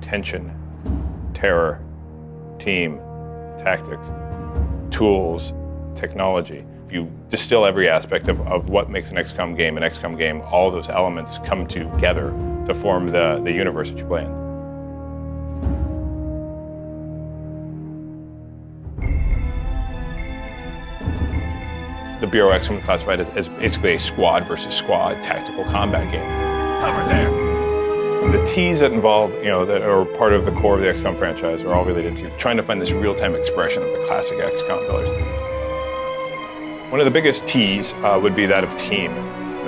tension, terror, team, tactics, tools, technology. If you distill every aspect of what makes an XCOM game, all those elements come together to form the universe that you play in. The BUREAU XCOM classified as basically a squad versus squad tactical combat game. Over there. The T's that involve, that are part of the core of the XCOM franchise are all related to trying to find this real-time expression of the classic XCOM pillars. One of the biggest T's would be that of team.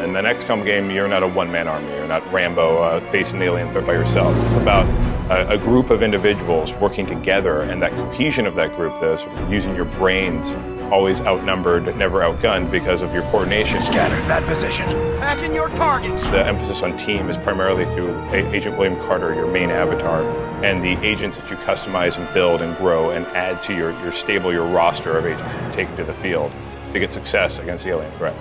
In an XCOM game, you're not a one-man army. You're not Rambo facing the alien threat by yourself. It's about a group of individuals working together, and that cohesion of that group, sort of using your brains, always outnumbered, never outgunned because of your coordination. Scatter that position. Attacking your target. The emphasis on team is primarily through Agent William Carter, your main avatar, and the agents that you customize and build and grow and add to your stable, your roster of agents that you take into the field to get success against the alien threat.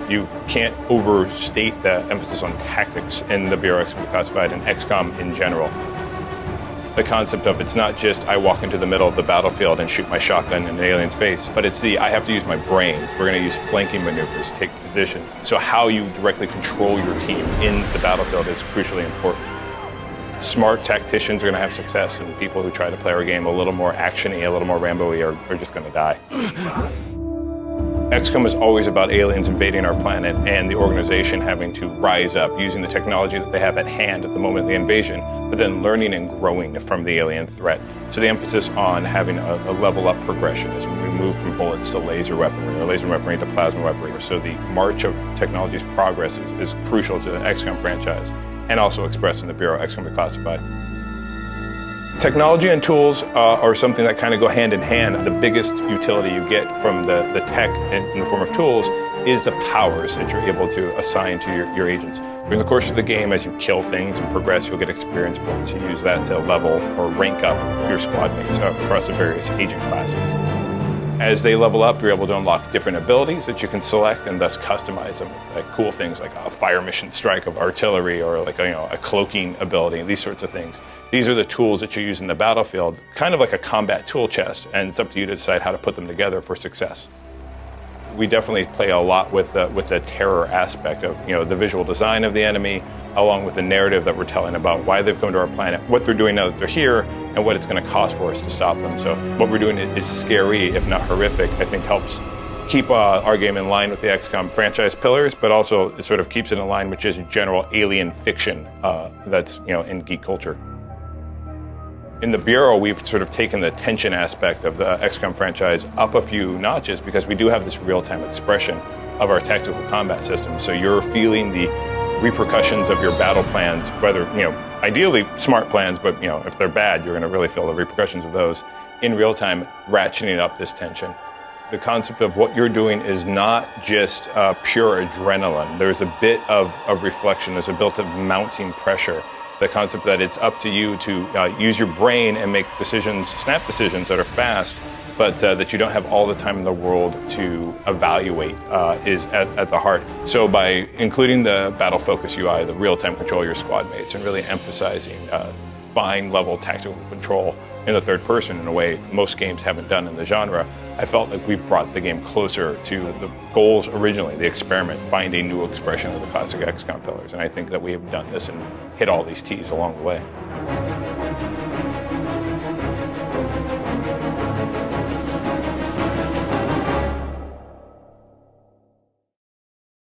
You can't overstate the emphasis on tactics in the BUREAU XCOM Classified and XCOM in general. The concept of it's not just I walk into the middle of the battlefield and shoot my shotgun in an alien's face, but it's I have to use my brains. We're going to use flanking maneuvers to take positions. So how you directly control your team in the battlefield is crucially important. Smart tacticians are going to have success, and people who try to play our game a little more action-y, a little more Rambo-y are just going to die. XCOM is always about aliens invading our planet and the organization having to rise up using the technology that they have at hand at the moment of the invasion, but then learning and growing from the alien threat. So the emphasis on having a level up progression as we move from bullets to laser weaponry or laser weaponry to plasma weaponry. So the march of technology's progress is crucial to the XCOM franchise and also expressed in the BUREAU XCOM Declassified. Technology and tools are something that kind of go hand in hand. The biggest utility you get from the tech in the form of tools is the powers that you're able to assign to your agents. During the course of the game, as you kill things and progress, you'll get experience points. You use that to level or rank up your squad mates across the various agent classes. As they level up, you're able to unlock different abilities that you can select and thus customize them. Like cool things like a fire mission strike of artillery or like a cloaking ability, these sorts of things. These are the tools that you use in the battlefield, kind of like a combat tool chest, and it's up to you to decide how to put them together for success. We definitely play a lot with the terror aspect of the visual design of the enemy, along with the narrative that we're telling about why they've come to our planet, what they're doing now that they're here, and what it's going to cost for us to stop them. So what we're doing is scary, if not horrific. I think helps keep our game in line with the XCOM franchise pillars, but also it sort of keeps it in line with just general alien fiction that's in geek culture. In the BUREAU, we've sort of taken the tension aspect of the XCOM franchise up a few notches because we do have this real-time expression of our tactical combat system. So you're feeling the repercussions of your battle plans, whether, ideally smart plans, but, if they're bad, you're going to really feel the repercussions of those in real time, ratcheting up this tension. The concept of what you're doing is not just pure adrenaline. There's a bit of reflection. There's a bit of mounting pressure. The concept that it's up to you to use your brain and make decisions, snap decisions that are fast, but that you don't have all the time in the world to evaluate is at the heart. So by including the battle focus UI, the real-time control of your squad mates, and really emphasizing fine level tactical control in the third person in a way most games haven't done in the genre, I felt like we brought the game closer to the goals originally, the experiment, find a new expression of the classic XCOM pillars. And I think that we have done this and hit all these T's along the way.